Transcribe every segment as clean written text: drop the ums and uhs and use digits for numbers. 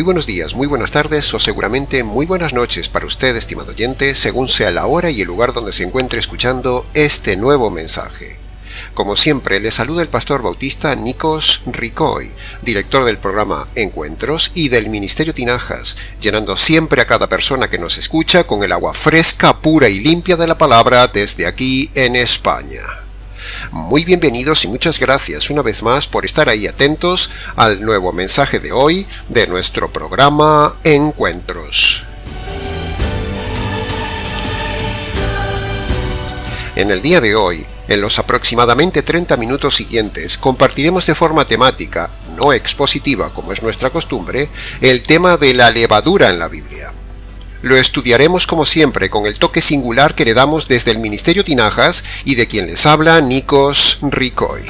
muy buenos días, muy buenas tardes o seguramente muy buenas noches para usted, estimado oyente, según sea la hora y el lugar donde se encuentre escuchando este nuevo mensaje. Como siempre, le saluda el pastor bautista Nikos Ricoy, director del programa Encuentros y del Ministerio Tinajas, llenando siempre a cada persona que nos escucha con el agua fresca, pura y limpia de la palabra desde aquí en España. Muy bienvenidos y muchas gracias una vez más por estar ahí atentos al nuevo mensaje de hoy de nuestro programa Encuentros. En el día de hoy, en los aproximadamente 30 minutos siguientes, compartiremos de forma temática, no expositiva como es nuestra costumbre, el tema de la levadura en la Biblia. Lo estudiaremos como siempre con el toque singular que le damos desde el Ministerio Tinajas y de quien les habla Nikos Ricoy.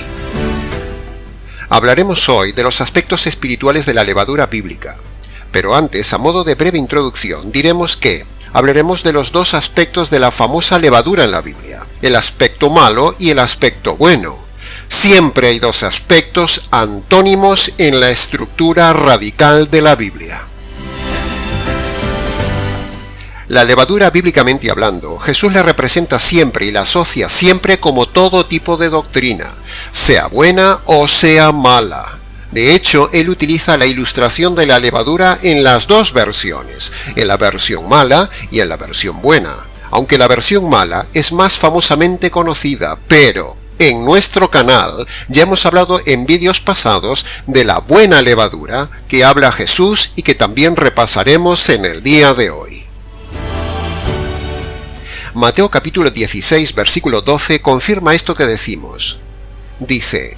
Hablaremos hoy de los aspectos espirituales de la levadura bíblica, pero antes, a modo de breve introducción, diremos que hablaremos de los dos aspectos de la famosa levadura en la Biblia, el aspecto malo y el aspecto bueno. Siempre hay dos aspectos antónimos en la estructura radical de la Biblia. La levadura, bíblicamente hablando, Jesús la representa siempre y la asocia siempre como todo tipo de doctrina, sea buena o sea mala. De hecho, él utiliza la ilustración de la levadura en las dos versiones, en la versión mala y en la versión buena. Aunque la versión mala es más famosamente conocida, pero en nuestro canal ya hemos hablado en vídeos pasados de la buena levadura que habla Jesús y que también repasaremos en el día de hoy. Mateo capítulo 16, versículo 12 confirma esto que decimos. Dice: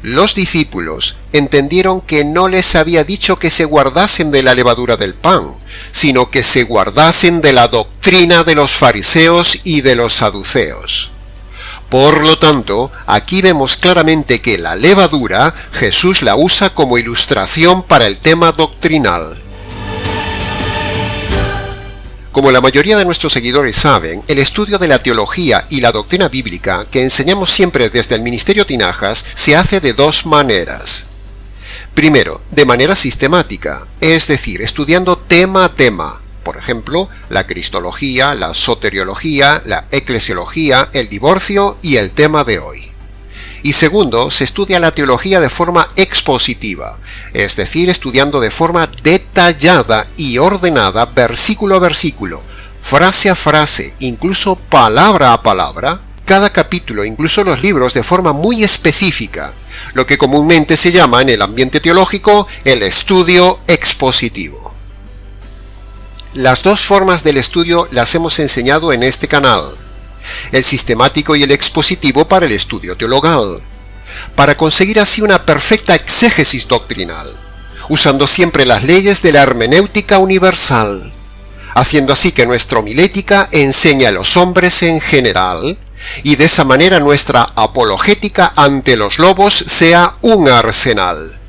los discípulos entendieron que no les había dicho que se guardasen de la levadura del pan, sino que se guardasen de la doctrina de los fariseos y de los saduceos. Por lo tanto, aquí vemos claramente que la levadura Jesús la usa como ilustración para el tema doctrinal. Como la mayoría de nuestros seguidores saben, el estudio de la teología y la doctrina bíblica que enseñamos siempre desde el Ministerio Tinajas se hace de dos maneras. Primero, de manera sistemática, es decir, estudiando tema a tema. Por ejemplo, la cristología, la soteriología, la eclesiología, el divorcio y el tema de hoy. Y segundo, se estudia la teología de forma expositiva, es decir, estudiando de forma detallada y ordenada, versículo a versículo, frase a frase, incluso palabra a palabra, cada capítulo, incluso los libros, de forma muy específica, lo que comúnmente se llama en el ambiente teológico el estudio expositivo. Las dos formas del estudio las hemos enseñado en este canal. El sistemático y el expositivo para el estudio teologal, para conseguir así una perfecta exégesis doctrinal, usando siempre las leyes de la hermenéutica universal, haciendo así que nuestra homilética enseñe a los hombres en general, y de esa manera nuestra apologética ante los lobos sea un arsenal.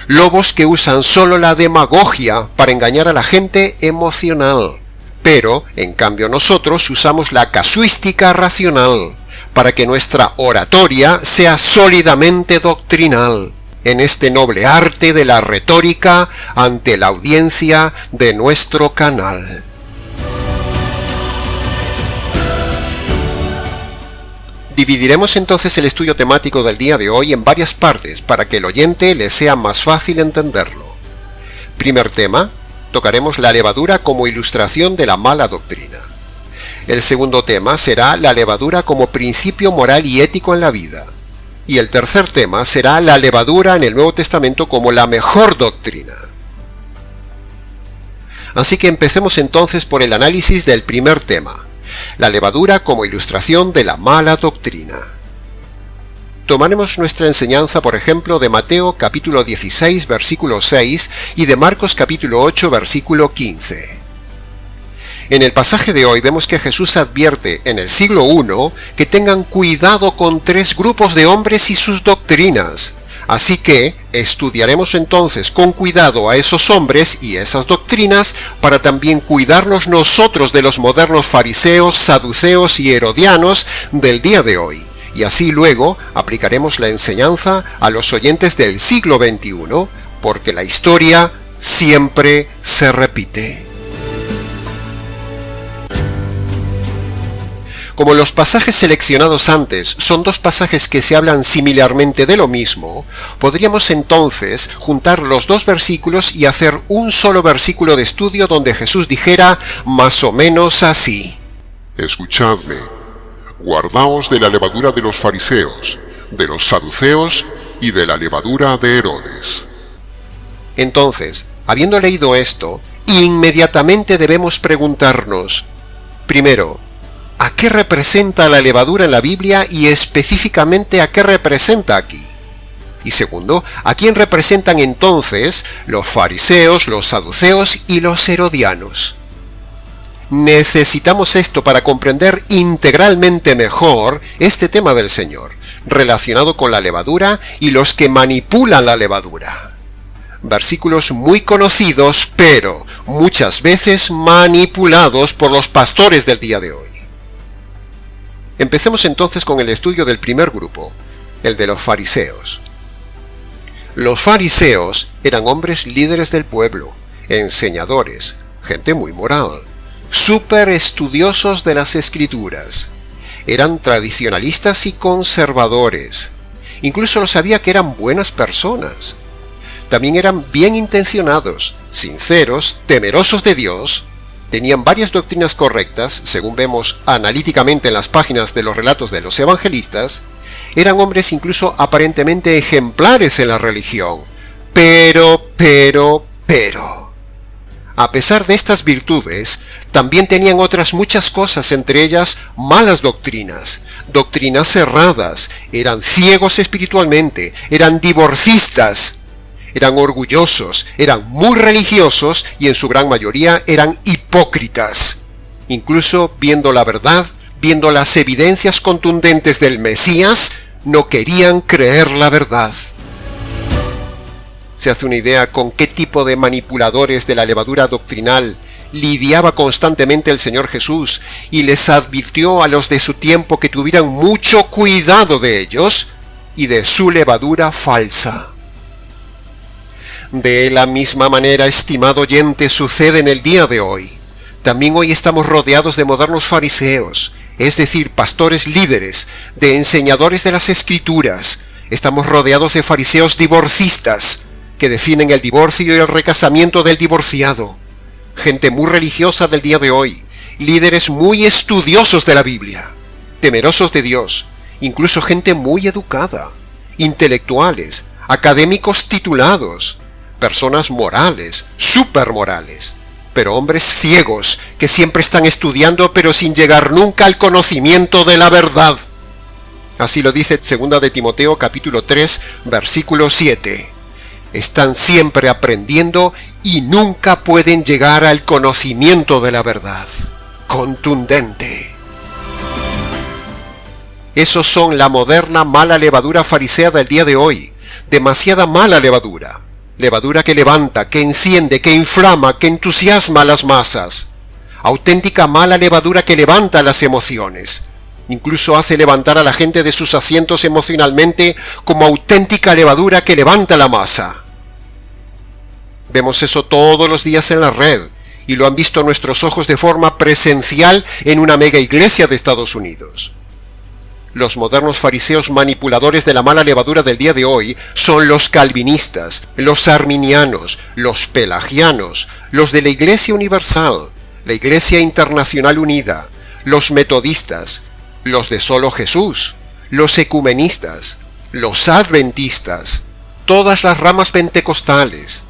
Lobos que usan solo la demagogia para engañar a la gente emocional. Pero, en cambio, nosotros usamos la casuística racional para que nuestra oratoria sea sólidamente doctrinal en este noble arte de la retórica ante la audiencia de nuestro canal. Dividiremos entonces el estudio temático del día de hoy en varias partes para que el oyente le sea más fácil entenderlo. Primer tema: tocaremos la levadura como ilustración de la mala doctrina. El segundo tema será la levadura como principio moral y ético en la vida. Y el tercer tema será la levadura en el Nuevo Testamento como la mejor doctrina. Así que empecemos entonces por el análisis del primer tema, la levadura como ilustración de la mala doctrina. Tomaremos nuestra enseñanza, por ejemplo, de Mateo capítulo 16, versículo 6 y de Marcos capítulo 8, versículo 15. En el pasaje de hoy vemos que Jesús advierte en el siglo I que tengan cuidado con tres grupos de hombres y sus doctrinas. Así que estudiaremos entonces con cuidado a esos hombres y esas doctrinas para también cuidarnos nosotros de los modernos fariseos, saduceos y herodianos del día de hoy. Y así luego aplicaremos la enseñanza a los oyentes del siglo XXI, porque la historia siempre se repite. Como los pasajes seleccionados antes son dos pasajes que se hablan similarmente de lo mismo, podríamos entonces juntar los dos versículos y hacer un solo versículo de estudio donde Jesús dijera más o menos así: Escuchadme, guardaos de la levadura de los fariseos, de los saduceos y de la levadura de Herodes. Entonces, habiendo leído esto, inmediatamente debemos preguntarnos, primero, ¿a qué representa la levadura en la Biblia y específicamente a qué representa aquí? Y segundo, ¿a quién representan entonces los fariseos, los saduceos y los herodianos? Necesitamos esto para comprender integralmente mejor este tema del Señor, relacionado con la levadura y los que manipulan la levadura. Versículos muy conocidos, pero muchas veces manipulados por los pastores del día de hoy. Empecemos entonces con el estudio del primer grupo, el de los fariseos. Los fariseos eran hombres líderes del pueblo, enseñadores, gente muy moral, súper estudiosos de las escrituras. Eran tradicionalistas y conservadores. Incluso lo sabía que eran buenas personas. También eran bien intencionados, sinceros, temerosos de Dios. Tenían varias doctrinas correctas, según vemos analíticamente en las páginas de los relatos de los evangelistas. Eran hombres incluso aparentemente ejemplares en la religión. Pero, a pesar de estas virtudes, también tenían otras muchas cosas, entre ellas malas doctrinas, doctrinas cerradas, eran ciegos espiritualmente, eran divorcistas, eran orgullosos, eran muy religiosos y en su gran mayoría eran hipócritas. Incluso viendo la verdad, viendo las evidencias contundentes del Mesías, no querían creer la verdad. ¿Se hace una idea con qué tipo de manipuladores de la levadura doctrinal lidiaba constantemente el Señor Jesús y les advirtió a los de su tiempo que tuvieran mucho cuidado de ellos y de su levadura falsa? De la misma manera, estimado oyente, sucede en el día de hoy. También hoy estamos rodeados de modernos fariseos, es decir, pastores líderes, de enseñadores de las Escrituras. Estamos rodeados de fariseos divorcistas, que definen el divorcio y el recasamiento del divorciado. Gente muy religiosa del día de hoy, líderes muy estudiosos de la Biblia, temerosos de Dios, incluso gente muy educada, intelectuales, académicos titulados, personas morales, supermorales, pero hombres ciegos que siempre están estudiando pero sin llegar nunca al conocimiento de la verdad. Así lo dice 2 de Timoteo capítulo 3, versículo 7. Están siempre aprendiendo y nunca pueden llegar al conocimiento de la verdad. Contundente. Esos son la moderna mala levadura farisea del día de hoy. Demasiada mala levadura. Levadura que levanta, que enciende, que inflama, que entusiasma a las masas. Auténtica mala levadura que levanta las emociones. Incluso hace levantar a la gente de sus asientos emocionalmente como auténtica levadura que levanta la masa. Vemos eso todos los días en la red, y lo han visto nuestros ojos de forma presencial en una mega iglesia de Estados Unidos. Los modernos fariseos manipuladores de la mala levadura del día de hoy son los calvinistas, los arminianos, los pelagianos, los de la Iglesia Universal, la Iglesia Internacional Unida, los metodistas, los de Solo Jesús, los ecumenistas, los adventistas, todas las ramas pentecostales,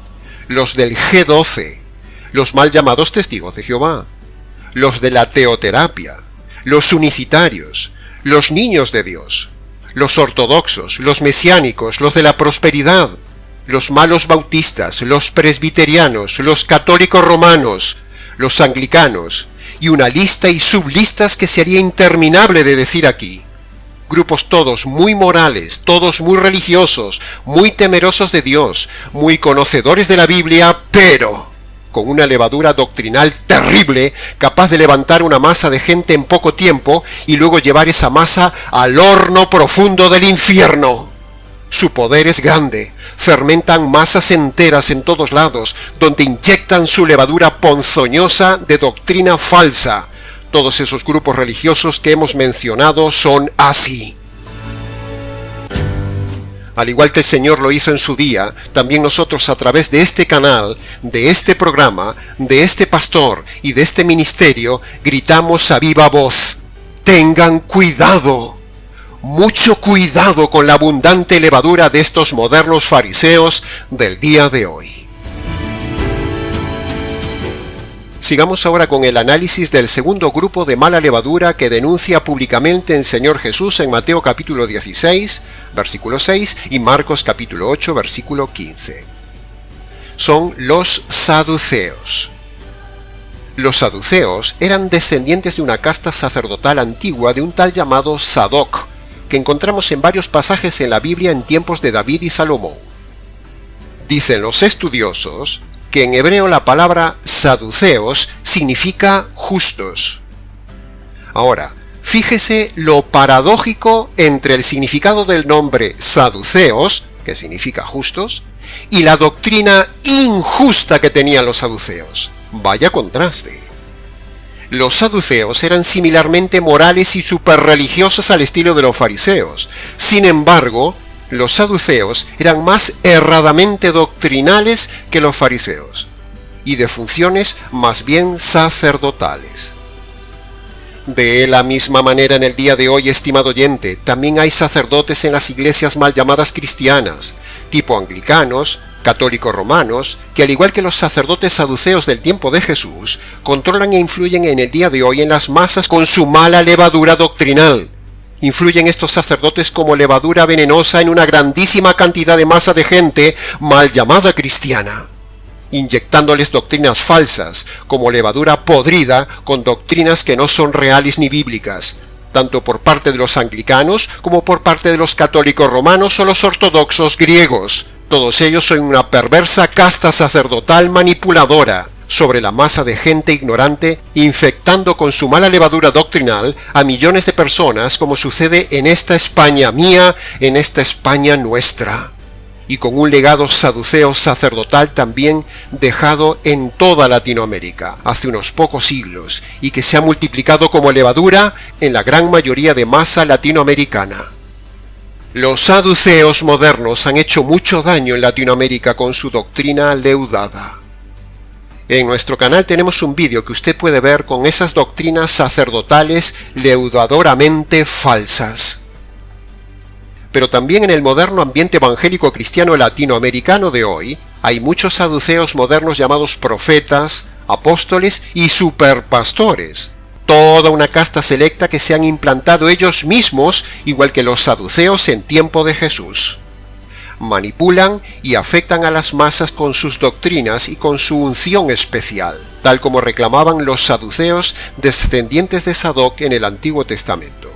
los del G12, los mal llamados testigos de Jehová, los de la teoterapia, los unicitarios, los niños de Dios, los ortodoxos, los mesiánicos, los de la prosperidad, los malos bautistas, los presbiterianos, los católicos romanos, los anglicanos, y una lista y sublistas que sería interminable de decir aquí. Grupos todos muy morales, todos muy religiosos, muy temerosos de Dios, muy conocedores de la Biblia, pero con una levadura doctrinal terrible, capaz de levantar una masa de gente en poco tiempo y luego llevar esa masa al horno profundo del infierno. Su poder es grande, fermentan masas enteras en todos lados, donde inyectan su levadura ponzoñosa de doctrina falsa. Todos esos grupos religiosos que hemos mencionado son así. Al igual que el Señor lo hizo en su día, también nosotros a través de este canal, de este programa, de este pastor y de este ministerio, gritamos a viva voz: ¡tengan cuidado! Mucho cuidado con la abundante levadura de estos modernos fariseos del día de hoy. Sigamos ahora con el análisis del segundo grupo de mala levadura que denuncia públicamente el Señor Jesús en Mateo capítulo 16, versículo 6 y Marcos capítulo 8, versículo 15. Son los saduceos. Los saduceos eran descendientes de una casta sacerdotal antigua de un tal llamado Sadoc, que encontramos en varios pasajes en la Biblia en tiempos de David y Salomón. Dicen los estudiosos que en hebreo la palabra saduceos significa justos. Ahora, fíjese lo paradójico entre el significado del nombre saduceos, que significa justos, y la doctrina injusta que tenían los saduceos. Vaya contraste. Los saduceos eran similarmente morales y superreligiosos al estilo de los fariseos. Sin embargo, los saduceos eran más erradamente doctrinales que los fariseos, y de funciones más bien sacerdotales. De la misma manera, en el día de hoy, estimado oyente, también hay sacerdotes en las iglesias mal llamadas cristianas, tipo anglicanos, católicos romanos, que al igual que los sacerdotes saduceos del tiempo de Jesús, controlan e influyen en el día de hoy en las masas con su mala levadura doctrinal. Influyen estos sacerdotes como levadura venenosa en una grandísima cantidad de masa de gente mal llamada cristiana, inyectándoles doctrinas falsas, como levadura podrida con doctrinas que no son reales ni bíblicas, tanto por parte de los anglicanos como por parte de los católicos romanos o los ortodoxos griegos. Todos ellos son una perversa casta sacerdotal manipuladora sobre la masa de gente ignorante, infectando con su mala levadura doctrinal a millones de personas, como sucede en esta España mía, en esta España nuestra, y con un legado saduceo sacerdotal también dejado en toda Latinoamérica hace unos pocos siglos, y que se ha multiplicado como levadura en la gran mayoría de masa latinoamericana. Los saduceos modernos han hecho mucho daño en Latinoamérica con su doctrina leudada. En nuestro canal tenemos un vídeo que usted puede ver con esas doctrinas sacerdotales leudadoramente falsas. Pero también en el moderno ambiente evangélico cristiano latinoamericano de hoy, hay muchos saduceos modernos llamados profetas, apóstoles y superpastores. Toda una casta selecta que se han implantado ellos mismos, igual que los saduceos en tiempo de Jesús. Manipulan y afectan a las masas con sus doctrinas y con su unción especial, tal como reclamaban los saduceos descendientes de Sadoc en el Antiguo Testamento,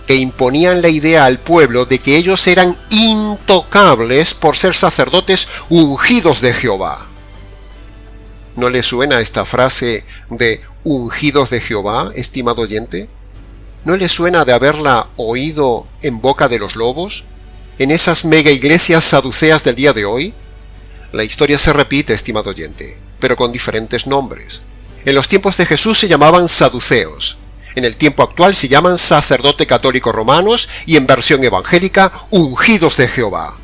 que imponían la idea al pueblo de que ellos eran intocables por ser sacerdotes ungidos de Jehová. ¿No le suena esta frase de ungidos de Jehová, estimado oyente? ¿No le suena de haberla oído en boca de los lobos, en esas mega iglesias saduceas del día de hoy? La historia se repite, estimado oyente, pero con diferentes nombres. En los tiempos de Jesús se llamaban saduceos. En el tiempo actual se llaman sacerdote católico romanos y en versión evangélica ungidos de Jehová.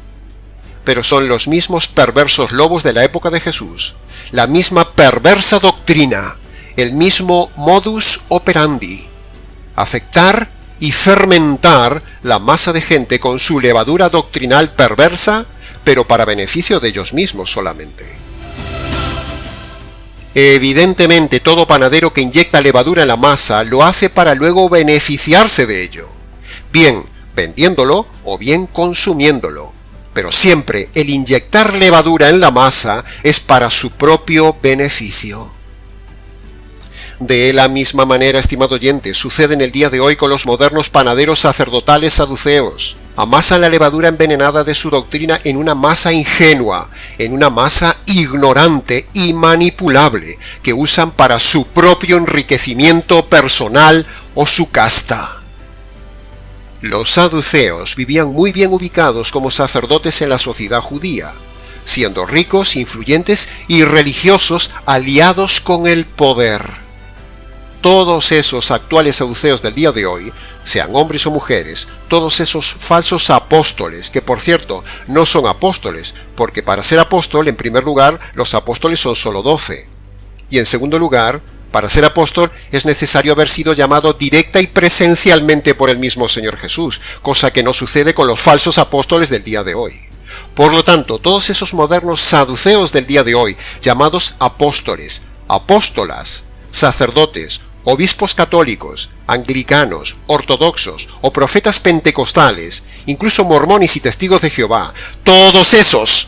Pero son los mismos perversos lobos de la época de Jesús, la misma perversa doctrina, el mismo modus operandi: afectar y fermentar la masa de gente con su levadura doctrinal perversa, pero para beneficio de ellos mismos solamente. Evidentemente, todo panadero que inyecta levadura en la masa lo hace para luego beneficiarse de ello, bien vendiéndolo o bien consumiéndolo. Pero siempre el inyectar levadura en la masa es para su propio beneficio. De la misma manera, estimado oyente, sucede en el día de hoy con los modernos panaderos sacerdotales saduceos. Amasan la levadura envenenada de su doctrina en una masa ingenua, en una masa ignorante y manipulable, que usan para su propio enriquecimiento personal o su casta. Los saduceos vivían muy bien ubicados como sacerdotes en la sociedad judía, siendo ricos, influyentes y religiosos aliados con el poder. Todos esos actuales saduceos del día de hoy, sean hombres o mujeres, todos esos falsos apóstoles, que por cierto no son apóstoles, porque para ser apóstol, en primer lugar, los apóstoles son solo 12. Y en segundo lugar, para ser apóstol es necesario haber sido llamado directa y presencialmente por el mismo Señor Jesús, cosa que no sucede con los falsos apóstoles del día de hoy. Por lo tanto, todos esos modernos saduceos del día de hoy, llamados apóstoles, apóstolas, sacerdotes, obispos católicos, anglicanos, ortodoxos o profetas pentecostales, incluso mormones y testigos de Jehová, todos esos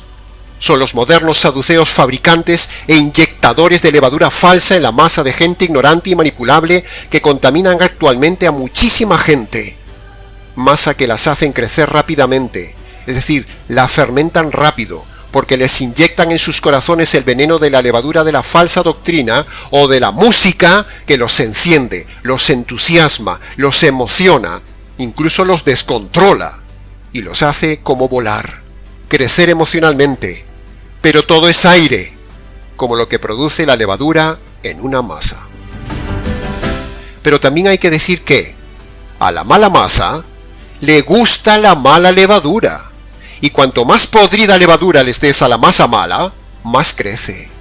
son los modernos saduceos fabricantes e inyectadores de levadura falsa en la masa de gente ignorante y manipulable que contaminan actualmente a muchísima gente. Masa que las hacen crecer rápidamente, es decir, la fermentan rápido, porque les inyectan en sus corazones el veneno de la levadura de la falsa doctrina o de la música que los enciende, los entusiasma, los emociona, incluso los descontrola y los hace como volar, crecer emocionalmente. Pero todo es aire, como lo que produce la levadura en una masa. Pero también hay que decir que a la mala masa le gusta la mala levadura. Y cuanto más podrida levadura les des a la masa mala, más crece.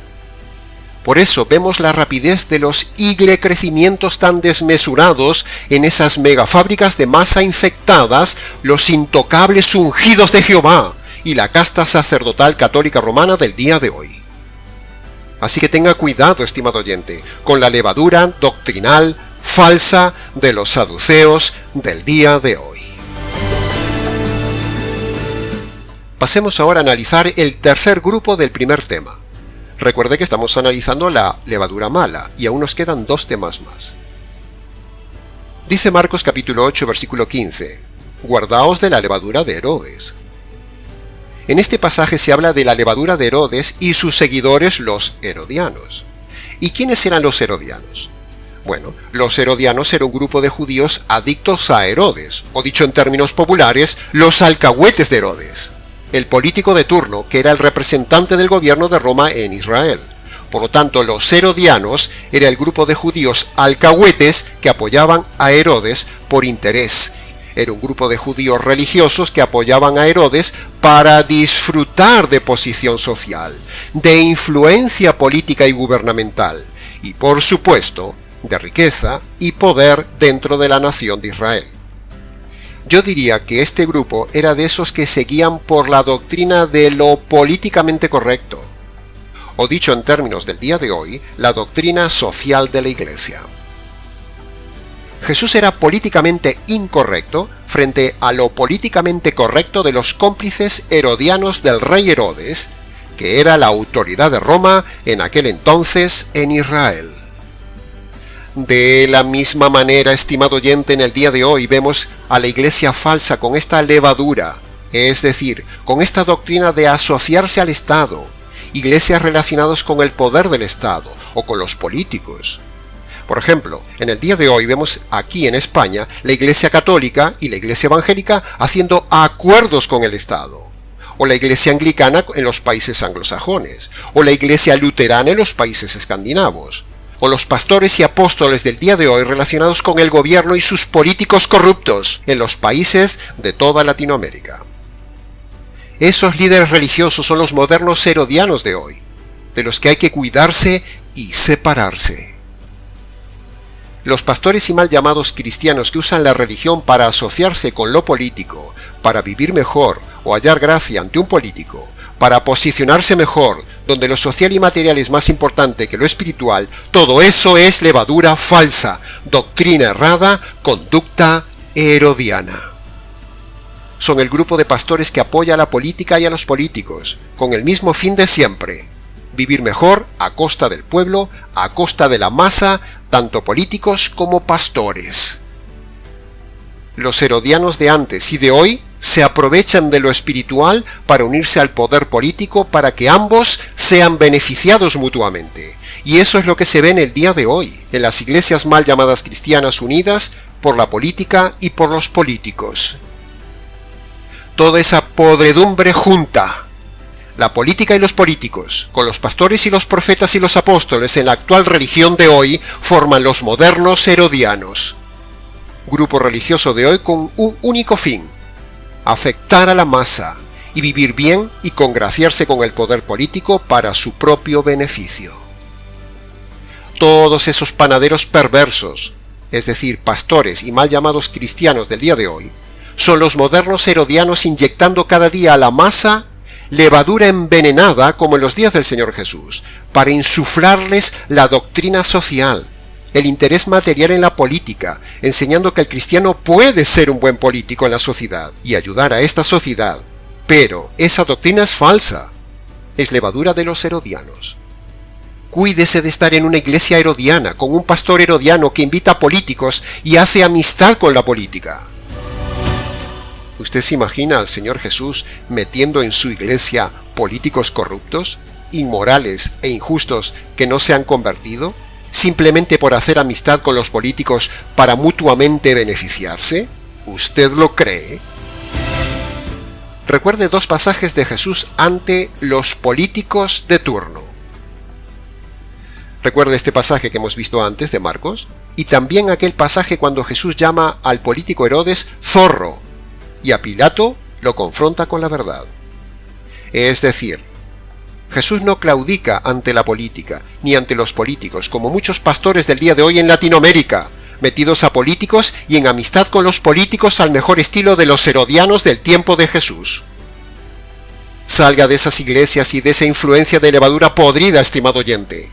Por eso vemos la rapidez de los crecimientos tan desmesurados en esas megafábricas de masa infectadas, los intocables ungidos de Jehová y la casta sacerdotal católica romana del día de hoy. Así que tenga cuidado, estimado oyente, con la levadura doctrinal falsa de los saduceos del día de hoy. Pasemos ahora a analizar el tercer grupo del primer tema. Recuerde que estamos analizando la levadura mala y aún nos quedan 2 temas más. Dice Marcos capítulo 8 versículo 15, guardaos de la levadura de Herodes. En este pasaje se habla de la levadura de Herodes y sus seguidores los herodianos. ¿Y quiénes eran los herodianos? Bueno, los herodianos eran un grupo de judíos adictos a Herodes, o dicho en términos populares, los alcahuetes de Herodes, el político de turno que era el representante del gobierno de Roma en Israel. Por lo tanto, los herodianos era el grupo de judíos alcahuetes que apoyaban a Herodes por interés. Era un grupo de judíos religiosos que apoyaban a Herodes para disfrutar de posición social, de influencia política y gubernamental, y por supuesto, de riqueza y poder dentro de la nación de Israel. Yo diría que este grupo era de esos que seguían por la doctrina de lo políticamente correcto, o dicho en términos del día de hoy, la doctrina social de la Iglesia. Jesús era políticamente incorrecto frente a lo políticamente correcto de los cómplices herodianos del rey Herodes, que era la autoridad de Roma en aquel entonces en Israel. De la misma manera, estimado oyente, en el día de hoy vemos a la iglesia falsa con esta levadura, es decir, con esta doctrina de asociarse al Estado, iglesias relacionadas con el poder del Estado o con los políticos. Por ejemplo, en el día de hoy vemos aquí en España la Iglesia Católica y la Iglesia Evangélica haciendo acuerdos con el Estado, o la Iglesia Anglicana en los países anglosajones, o la Iglesia Luterana en los países escandinavos, o los pastores y apóstoles del día de hoy relacionados con el gobierno y sus políticos corruptos en los países de toda Latinoamérica. Esos líderes religiosos son los modernos herodianos de hoy, de los que hay que cuidarse y separarse. Los pastores y mal llamados cristianos que usan la religión para asociarse con lo político, para vivir mejor o hallar gracia ante un político, para posicionarse mejor, donde lo social y material es más importante que lo espiritual, todo eso es levadura falsa, doctrina errada, conducta herodiana. Son el grupo de pastores que apoya a la política y a los políticos, con el mismo fin de siempre: vivir mejor a costa del pueblo, a costa de la masa, tanto políticos como pastores. Los herodianos de antes y de hoy se aprovechan de lo espiritual para unirse al poder político para que ambos sean beneficiados mutuamente. Y eso es lo que se ve en el día de hoy, en las iglesias mal llamadas cristianas unidas, por la política y por los políticos. Toda esa podredumbre junta, la política y los políticos, con los pastores y los profetas y los apóstoles en la actual religión de hoy, forman los modernos herodianos. Grupo religioso de hoy con un único fin: afectar a la masa y vivir bien y congraciarse con el poder político para su propio beneficio. Todos esos panaderos perversos, es decir, pastores y mal llamados cristianos del día de hoy, son los modernos herodianos inyectando cada día a la masa levadura envenenada como en los días del Señor Jesús, para insuflarles la doctrina social, el interés material en la política, enseñando que el cristiano puede ser un buen político en la sociedad y ayudar a esta sociedad. Pero esa doctrina es falsa, es levadura de los herodianos. Cuídese de estar en una iglesia herodiana, con un pastor herodiano que invita a políticos y hace amistad con la política. ¿Usted se imagina al Señor Jesús metiendo en su iglesia políticos corruptos, inmorales e injustos que no se han convertido, simplemente por hacer amistad con los políticos para mutuamente beneficiarse? ¿Usted lo cree? Recuerde dos pasajes de Jesús ante los políticos de turno. Recuerde este pasaje que hemos visto antes de Marcos, y también aquel pasaje cuando Jesús llama al político Herodes zorro, y a Pilato lo confronta con la verdad. Es decir, Jesús no claudica ante la política, ni ante los políticos, como muchos pastores del día de hoy en Latinoamérica, metidos a políticos y en amistad con los políticos al mejor estilo de los herodianos del tiempo de Jesús. Salga de esas iglesias y de esa influencia de levadura podrida, estimado oyente.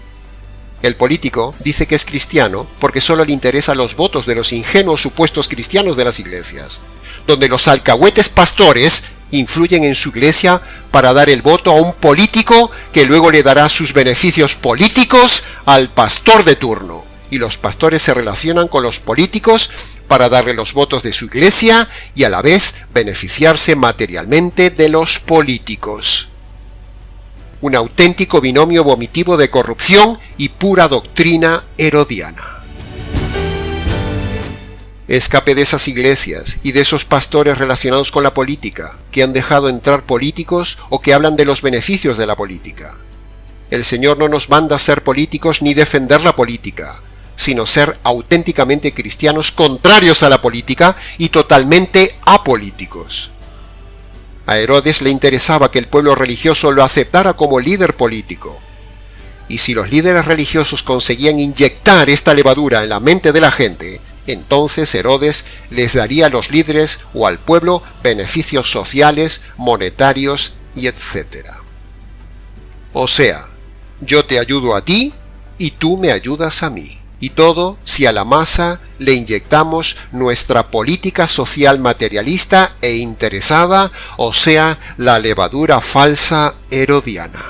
El político dice que es cristiano porque solo le interesan los votos de los ingenuos supuestos cristianos de las iglesias, donde los alcahuetes pastores influyen en su iglesia para dar el voto a un político que luego le dará sus beneficios políticos al pastor de turno. Y los pastores se relacionan con los políticos para darle los votos de su iglesia y a la vez beneficiarse materialmente de los políticos. Un auténtico binomio vomitivo de corrupción y pura doctrina herodiana. Escape de esas iglesias y de esos pastores relacionados con la política, que han dejado entrar políticos o que hablan de los beneficios de la política. El Señor no nos manda ser políticos ni defender la política, sino ser auténticamente cristianos contrarios a la política y totalmente apolíticos. A Herodes le interesaba que el pueblo religioso lo aceptara como líder político. Y si los líderes religiosos conseguían inyectar esta levadura en la mente de la gente, entonces Herodes les daría a los líderes o al pueblo beneficios sociales, monetarios y etc. O sea, yo te ayudo a ti y tú me ayudas a mí. Y todo si a la masa le inyectamos nuestra política social materialista e interesada, o sea, la levadura falsa herodiana.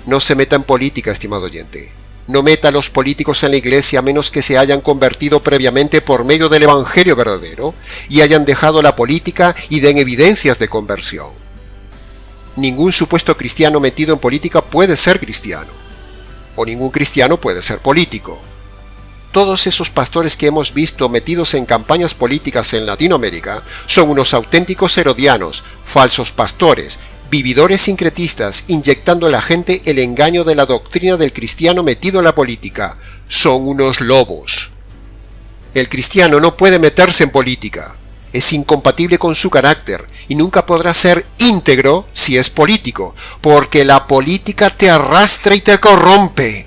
No se meta en política, estimado oyente. No meta a los políticos en la iglesia a menos que se hayan convertido previamente por medio del evangelio verdadero y hayan dejado la política y den evidencias de conversión. Ningún supuesto cristiano metido en política puede ser cristiano, o ningún cristiano puede ser político. Todos esos pastores que hemos visto metidos en campañas políticas en Latinoamérica son unos auténticos herodianos, falsos pastores, vividores sincretistas, inyectando a la gente el engaño de la doctrina del cristiano metido en la política. Son unos lobos. El cristiano no puede meterse en política. Es incompatible con su carácter y nunca podrá ser íntegro si es político, porque la política te arrastra y te corrompe.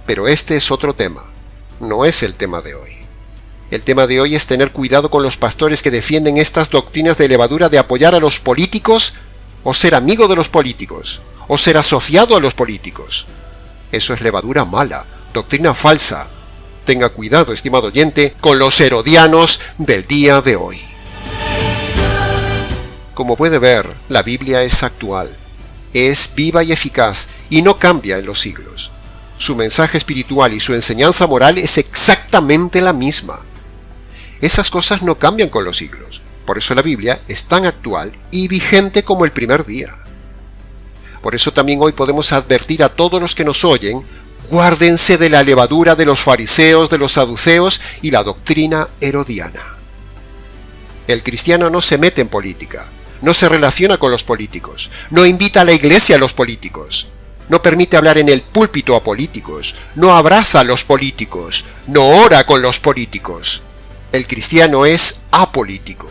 Pero este es otro tema, no es el tema de hoy. El tema de hoy es tener cuidado con los pastores que defienden estas doctrinas de levadura de apoyar a los políticos, o ser amigo de los políticos, o ser asociado a los políticos. Eso es levadura mala, doctrina falsa. Tenga cuidado, estimado oyente, con los herodianos del día de hoy. Como puede ver, la Biblia es actual, es viva y eficaz y no cambia en los siglos. Su mensaje espiritual y su enseñanza moral es exactamente la misma. Esas cosas no cambian con los siglos. Por eso la Biblia es tan actual y vigente como el primer día. Por eso también hoy podemos advertir a todos los que nos oyen: Guárdense de la levadura de los fariseos, de los saduceos y la doctrina herodiana. El cristiano no se mete en política, no se relaciona con los políticos, no invita a la iglesia a los políticos, no permite hablar en el púlpito a políticos, no abraza a los políticos, no ora con los políticos. El cristiano es apolítico.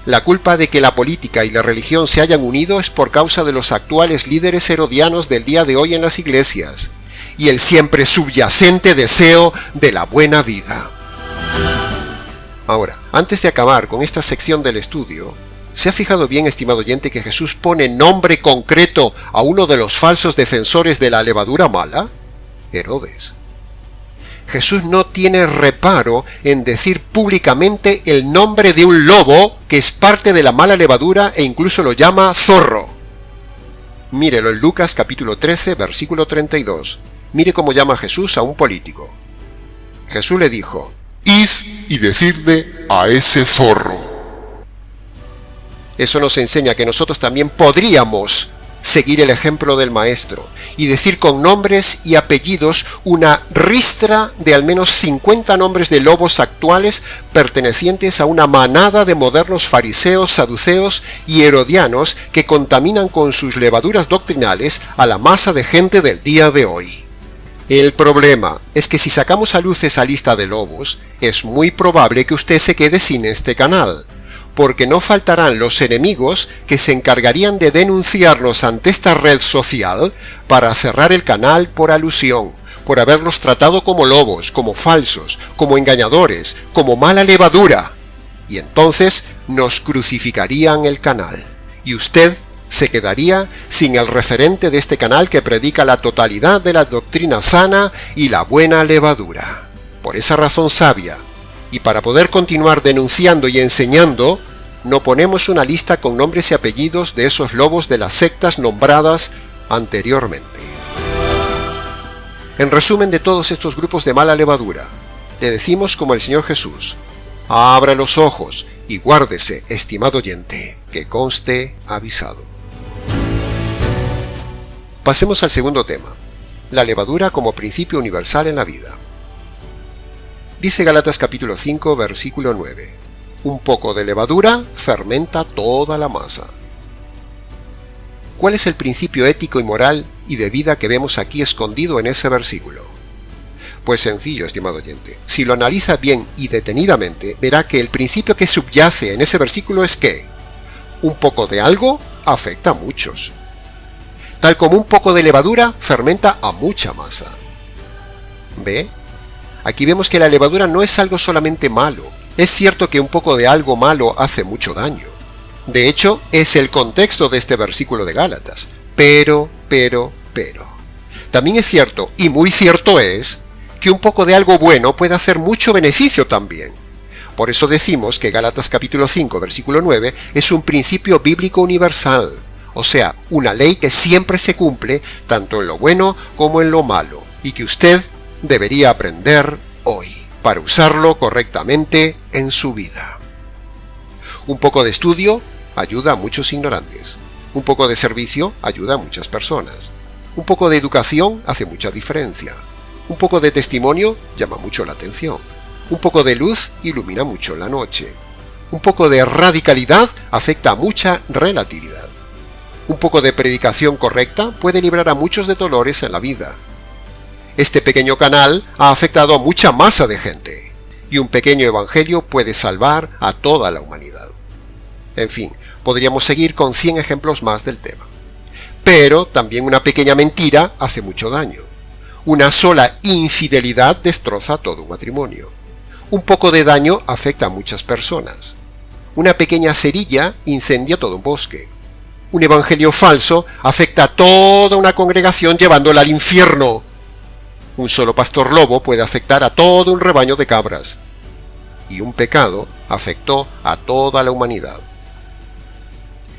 La culpa de que la política y la religión se hayan unido es por causa de los actuales líderes herodianos del día de hoy en las iglesias y el siempre subyacente deseo de la buena vida. Ahora, antes de acabar con esta sección del estudio, ¿se ha fijado bien, estimado oyente, que Jesús pone nombre concreto a uno de los falsos defensores de la levadura mala? Herodes. Jesús no tiene reparo en decir públicamente el nombre de un lobo que es parte de la mala levadura e incluso lo llama zorro. Mírelo en Lucas capítulo 13, versículo 32. Mire cómo llama Jesús a un político. Jesús le dijo: Id y decidle a ese zorro. Eso nos enseña que nosotros también podríamos seguir el ejemplo del Maestro y decir con nombres y apellidos una ristra de al menos 50 nombres de lobos actuales pertenecientes a una manada de modernos fariseos, saduceos y herodianos que contaminan con sus levaduras doctrinales a la masa de gente del día de hoy. El problema es que si sacamos a luz esa lista de lobos, es muy probable que usted se quede sin este canal, porque no faltarán los enemigos que se encargarían de denunciarnos ante esta red social para cerrar el canal por alusión, por haberlos tratado como lobos, como falsos, como engañadores, como mala levadura. Y entonces nos crucificarían el canal, y usted se quedaría sin el referente de este canal que predica la totalidad de la doctrina sana y la buena levadura. Por esa razón sabia, y para poder continuar denunciando y enseñando, no ponemos una lista con nombres y apellidos de esos lobos de las sectas nombradas anteriormente. En resumen de todos estos grupos de mala levadura, le decimos como el Señor Jesús: abra los ojos y guárdese, estimado oyente, que conste avisado. Pasemos al segundo tema, la levadura como principio universal en la vida. Dice Gálatas capítulo 5, versículo 9, un poco de levadura fermenta toda la masa. ¿Cuál es el principio ético y moral y de vida que vemos aquí escondido en ese versículo? Pues sencillo, estimado oyente. Si lo analiza bien y detenidamente, verá que el principio que subyace en ese versículo es que un poco de algo afecta a muchos, tal como un poco de levadura fermenta a mucha masa. ¿Ve? Aquí vemos que la levadura no es algo solamente malo. Es cierto que un poco de algo malo hace mucho daño. De hecho, es el contexto de este versículo de Gálatas. Pero. También es cierto, y muy cierto es, que un poco de algo bueno puede hacer mucho beneficio también. Por eso decimos que Gálatas capítulo 5, versículo 9, es un principio bíblico universal. O sea, una ley que siempre se cumple, tanto en lo bueno como en lo malo, y que usted debería aprender hoy, para usarlo correctamente en su vida. Un poco de estudio ayuda a muchos ignorantes. Un poco de servicio ayuda a muchas personas. Un poco de educación hace mucha diferencia. Un poco de testimonio llama mucho la atención. Un poco de luz ilumina mucho la noche. Un poco de radicalidad afecta a mucha relatividad. Un poco de predicación correcta puede librar a muchos de dolores en la vida. Este pequeño canal ha afectado a mucha masa de gente, y un pequeño evangelio puede salvar a toda la humanidad. En fin, podríamos seguir con 100 ejemplos más del tema. Pero también una pequeña mentira hace mucho daño. Una sola infidelidad destroza todo un matrimonio. Un poco de daño afecta a muchas personas. Una pequeña cerilla incendia todo un bosque. Un evangelio falso afecta a toda una congregación llevándola al infierno. Un solo pastor lobo puede afectar a todo un rebaño de cabras. Y un pecado afectó a toda la humanidad.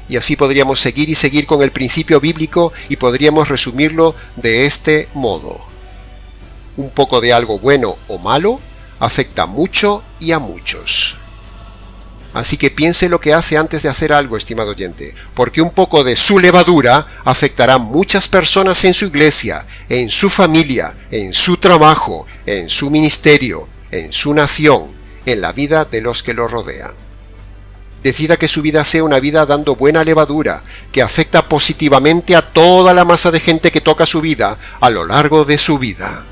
Y así podríamos seguir y seguir con el principio bíblico y podríamos resumirlo de este modo. Un poco de algo bueno o malo afecta mucho y a muchos. Así que piense lo que hace antes de hacer algo, estimado oyente, porque un poco de su levadura afectará a muchas personas en su iglesia, en su familia, en su trabajo, en su ministerio, en su nación, en la vida de los que lo rodean. Decida que su vida sea una vida dando buena levadura, que afecta positivamente a toda la masa de gente que toca su vida a lo largo de su vida.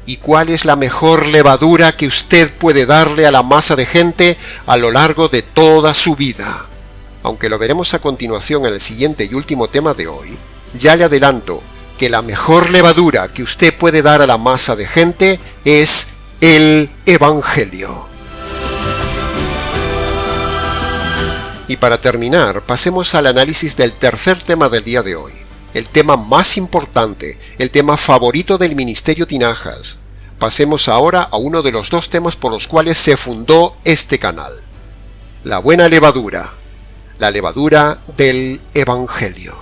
¿Y cuál es la mejor levadura que usted puede darle a la masa de gente a lo largo de toda su vida? Aunque lo veremos a continuación en el siguiente y último tema de hoy, ya le adelanto que la mejor levadura que usted puede dar a la masa de gente es el Evangelio. Y para terminar, pasemos al análisis del tercer tema del día de hoy, el tema más importante, el tema favorito del Ministerio Tinajas. Pasemos ahora a uno de los dos temas por los cuales se fundó este canal. La buena levadura, la levadura del Evangelio.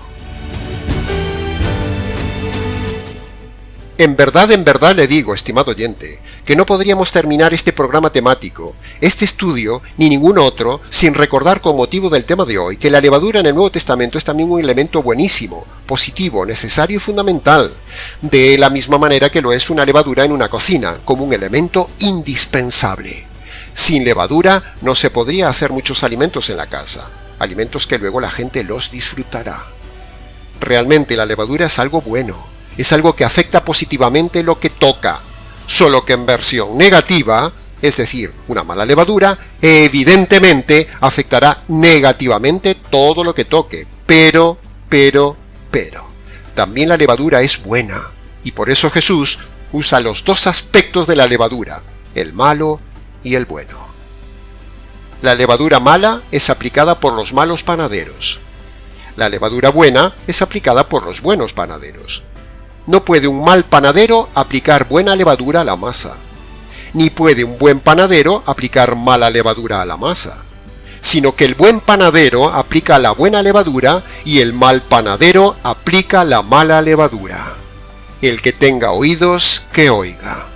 En verdad le digo, estimado oyente, que no podríamos terminar este programa temático, este estudio, ni ningún otro, sin recordar con motivo del tema de hoy que la levadura en el Nuevo Testamento es también un elemento buenísimo, positivo, necesario y fundamental, de la misma manera que lo es una levadura en una cocina, como un elemento indispensable. Sin levadura no se podría hacer muchos alimentos en la casa, alimentos que luego la gente los disfrutará. Realmente la levadura es algo bueno. Es algo que afecta positivamente lo que toca, solo que en versión negativa, es decir, una mala levadura, evidentemente afectará negativamente todo lo que toque. Pero, también la levadura es buena, y por eso Jesús usa los dos aspectos de la levadura, el malo y el bueno. La levadura mala es aplicada por los malos panaderos. La levadura buena es aplicada por los buenos panaderos. No puede un mal panadero aplicar buena levadura a la masa, ni puede un buen panadero aplicar mala levadura a la masa, sino que el buen panadero aplica la buena levadura y el mal panadero aplica la mala levadura. El que tenga oídos, que oiga.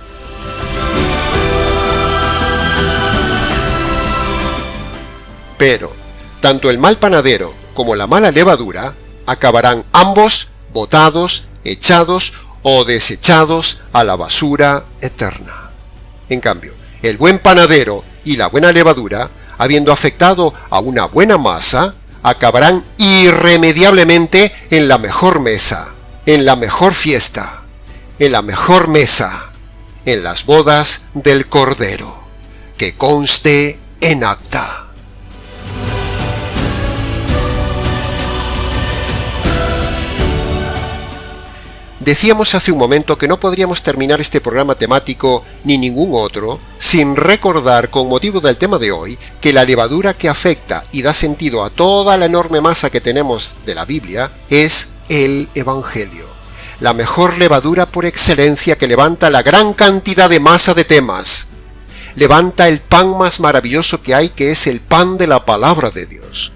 Pero, tanto el mal panadero como la mala levadura acabarán ambos botados, echados o desechados a la basura eterna. En cambio, el buen panadero y la buena levadura, habiendo afectado a una buena masa, acabarán irremediablemente en la mejor mesa, en la mejor fiesta, en la mejor mesa, en las bodas del Cordero, que conste en acta. Decíamos hace un momento que no podríamos terminar este programa temático ni ningún otro sin recordar con motivo del tema de hoy que la levadura que afecta y da sentido a toda la enorme masa que tenemos de la Biblia es el Evangelio, la mejor levadura por excelencia que levanta la gran cantidad de masa de temas. Levanta el pan más maravilloso que hay, que es el pan de la palabra de Dios.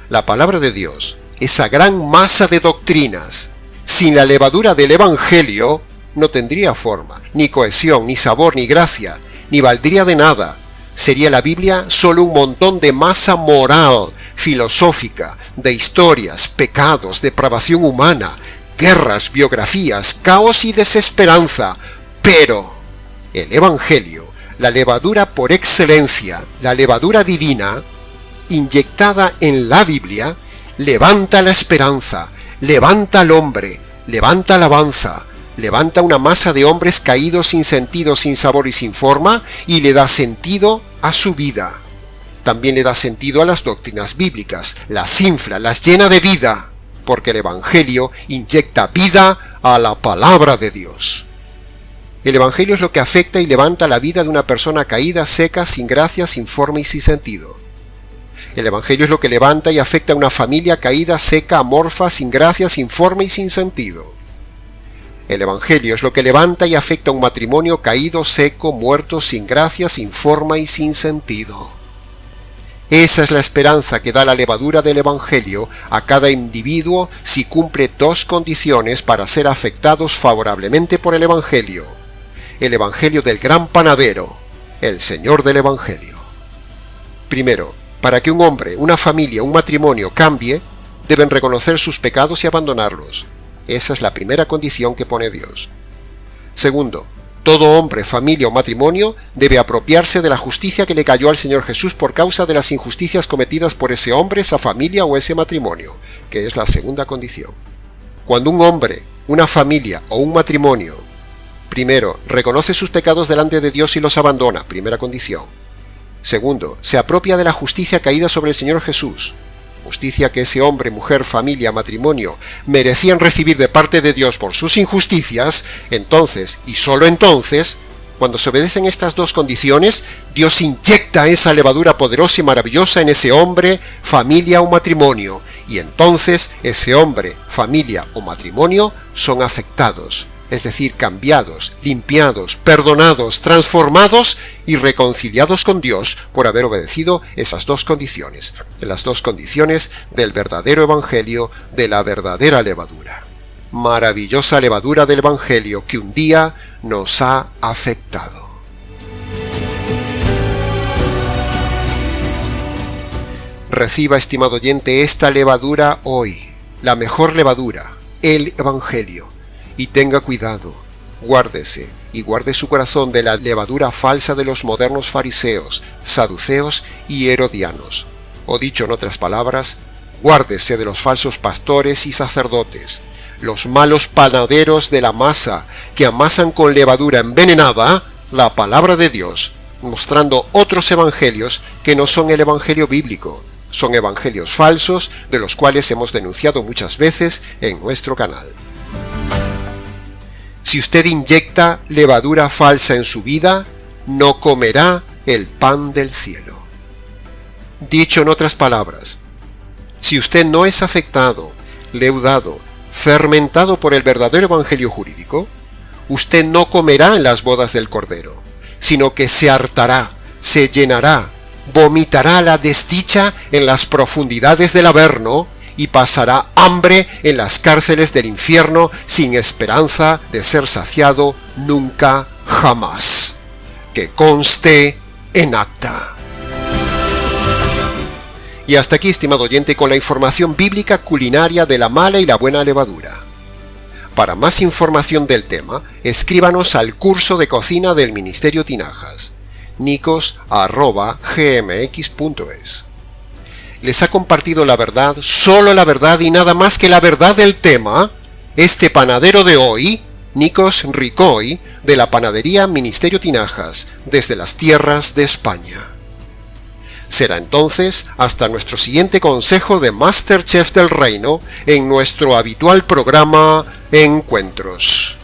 La palabra de Dios, esa gran masa de doctrinas, sin la levadura del Evangelio, no tendría forma, ni cohesión, ni sabor, ni gracia, ni valdría de nada. Sería la Biblia solo un montón de masa moral, filosófica, de historias, pecados, depravación humana, guerras, biografías, caos y desesperanza. Pero el Evangelio, la levadura por excelencia, la levadura divina, inyectada en la Biblia, levanta la esperanza, levanta al hombre, levanta alabanza, levanta una masa de hombres caídos sin sentido, sin sabor y sin forma, y le da sentido a su vida. También le da sentido a las doctrinas bíblicas, las infla, las llena de vida, porque el Evangelio inyecta vida a la palabra de Dios. El Evangelio es lo que afecta y levanta la vida de una persona caída, seca, sin gracia, sin forma y sin sentido. El Evangelio es lo que levanta y afecta a una familia caída, seca, amorfa, sin gracia, sin forma y sin sentido. El Evangelio es lo que levanta y afecta a un matrimonio caído, seco, muerto, sin gracia, sin forma y sin sentido. Esa es la esperanza que da la levadura del Evangelio a cada individuo si cumple dos condiciones para ser afectados favorablemente por el Evangelio. El Evangelio del gran panadero, el Señor del Evangelio. Primero, para que un hombre, una familia, un matrimonio cambie, deben reconocer sus pecados y abandonarlos. Esa es la primera condición que pone Dios. Segundo, todo hombre, familia o matrimonio debe apropiarse de la justicia que le cayó al Señor Jesús por causa de las injusticias cometidas por ese hombre, esa familia o ese matrimonio, que es la segunda condición. Cuando un hombre, una familia o un matrimonio, primero, reconoce sus pecados delante de Dios y los abandona, primera condición. Segundo, se apropia de la justicia caída sobre el Señor Jesús, justicia que ese hombre, mujer, familia, matrimonio merecían recibir de parte de Dios por sus injusticias, entonces, y solo entonces, cuando se obedecen estas dos condiciones, Dios inyecta esa levadura poderosa y maravillosa en ese hombre, familia o matrimonio, y entonces ese hombre, familia o matrimonio son afectados, es decir, cambiados, limpiados, perdonados, transformados y reconciliados con Dios por haber obedecido esas dos condiciones, las dos condiciones del verdadero evangelio, de la verdadera levadura. Maravillosa levadura del evangelio que un día nos ha afectado. Reciba, estimado oyente, esta levadura hoy, la mejor levadura, el evangelio. Y tenga cuidado, guárdese y guarde su corazón de la levadura falsa de los modernos fariseos, saduceos y herodianos. O dicho en otras palabras, guárdese de los falsos pastores y sacerdotes, los malos panaderos de la masa que amasan con levadura envenenada la palabra de Dios, mostrando otros evangelios que no son el evangelio bíblico. Son evangelios falsos de los cuales hemos denunciado muchas veces en nuestro canal. Si usted inyecta levadura falsa en su vida, no comerá el pan del cielo. Dicho en otras palabras, si usted no es afectado, leudado, fermentado por el verdadero evangelio jurídico, usted no comerá en las bodas del Cordero, sino que se hartará, se llenará, vomitará la desdicha en las profundidades del Averno y pasará hambre en las cárceles del infierno sin esperanza de ser saciado nunca jamás. Que conste en acta. Y hasta aquí, estimado oyente, con la información bíblica culinaria de la mala y la buena levadura. Para más información del tema, escríbanos al curso de cocina del Ministerio Tinajas, nicos@gmx.es. Les ha compartido la verdad, solo la verdad y nada más que la verdad del tema, este panadero de hoy, Nikos Ricoy, de la panadería Ministerio Tinajas, desde las tierras de España. Será entonces hasta nuestro siguiente consejo de MasterChef del Reino en nuestro habitual programa Encuentros.